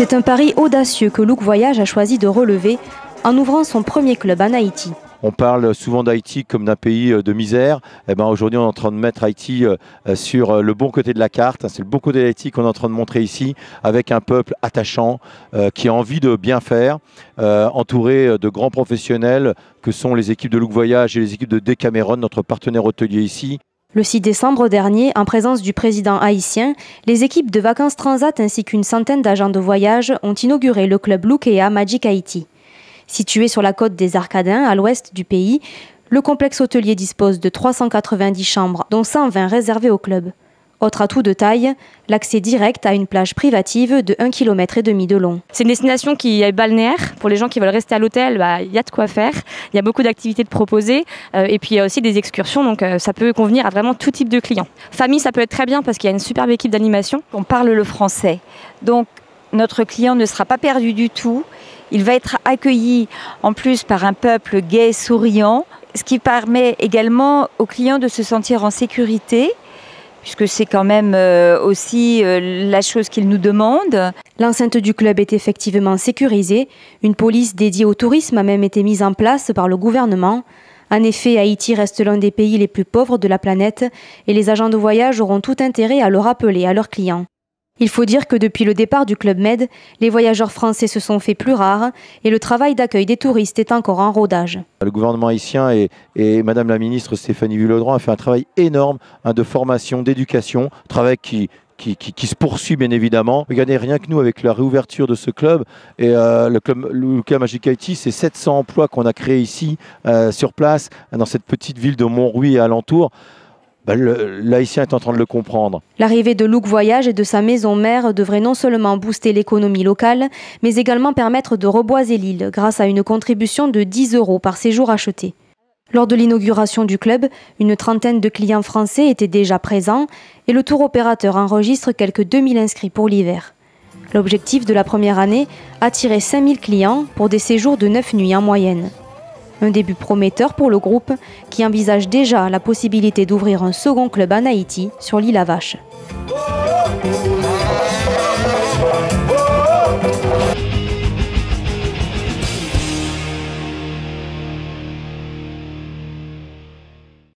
C'est un pari audacieux que Look Voyage a choisi de relever en ouvrant son premier club en Haïti. On parle souvent d'Haïti comme d'un pays de misère. Aujourd'hui, on est en train de mettre Haïti sur le bon côté de la carte. C'est le bon côté d'Haïti qu'on est en train de montrer ici, avec un peuple attachant qui a envie de bien faire, entouré de grands professionnels que sont les équipes de Look Voyage et les équipes de Decameron, notre partenaire hôtelier ici. Le 6 décembre dernier, en présence du président haïtien, les équipes de Vacances Transat ainsi qu'une centaine d'agents de voyage ont inauguré le club Lookea Magic Haïti. Situé sur la côte des Arcadins, à l'ouest du pays, le complexe hôtelier dispose de 390 chambres, dont 120 réservées au club. Autre atout de taille, l'accès direct à une plage privative de 1,5 km de long. C'est une destination qui est balnéaire. Pour les gens qui veulent rester à l'hôtel, y a de quoi faire. Il y a beaucoup d'activités de proposer. Et puis il y a aussi des excursions, donc ça peut convenir à vraiment tout type de clients. Famille, ça peut être très bien parce qu'il y a une superbe équipe d'animation. On parle le français, donc notre client ne sera pas perdu du tout. Il va être accueilli en plus par un peuple gai, souriant, ce qui permet également aux clients de se sentir en sécurité, puisque c'est quand même aussi la chose qu'ils nous demandent. L'enceinte du club est effectivement sécurisée. Une police dédiée au tourisme a même été mise en place par le gouvernement. En effet, Haïti reste l'un des pays les plus pauvres de la planète et les agents de voyage auront tout intérêt à le rappeler à leurs clients. Il faut dire que depuis le départ du Club Med, les voyageurs français se sont fait plus rares et le travail d'accueil des touristes est encore en rodage. Le gouvernement haïtien et Madame la ministre Stéphanie Vulodran a fait un travail énorme de formation, d'éducation, travail qui se poursuit bien évidemment. Regardez, rien que nous, avec la réouverture de ce club, et le club Lookea Magic Haïti, c'est 700 emplois qu'on a créés ici, sur place, dans cette petite ville de Montrouy et alentour. L'Haïtien est en train de le comprendre. L'arrivée de Look Voyage et de sa maison mère devrait non seulement booster l'économie locale, mais également permettre de reboiser l'île grâce à une contribution de 10 € par séjour acheté. Lors de l'inauguration du club, une trentaine de clients français étaient déjà présents et le tour opérateur enregistre quelques 2000 inscrits pour l'hiver. L'objectif de la première année, attirer 5000 clients pour des séjours de 9 nuits en moyenne. Un début prometteur pour le groupe qui envisage déjà la possibilité d'ouvrir un second club en Haïti sur l'île à Vache.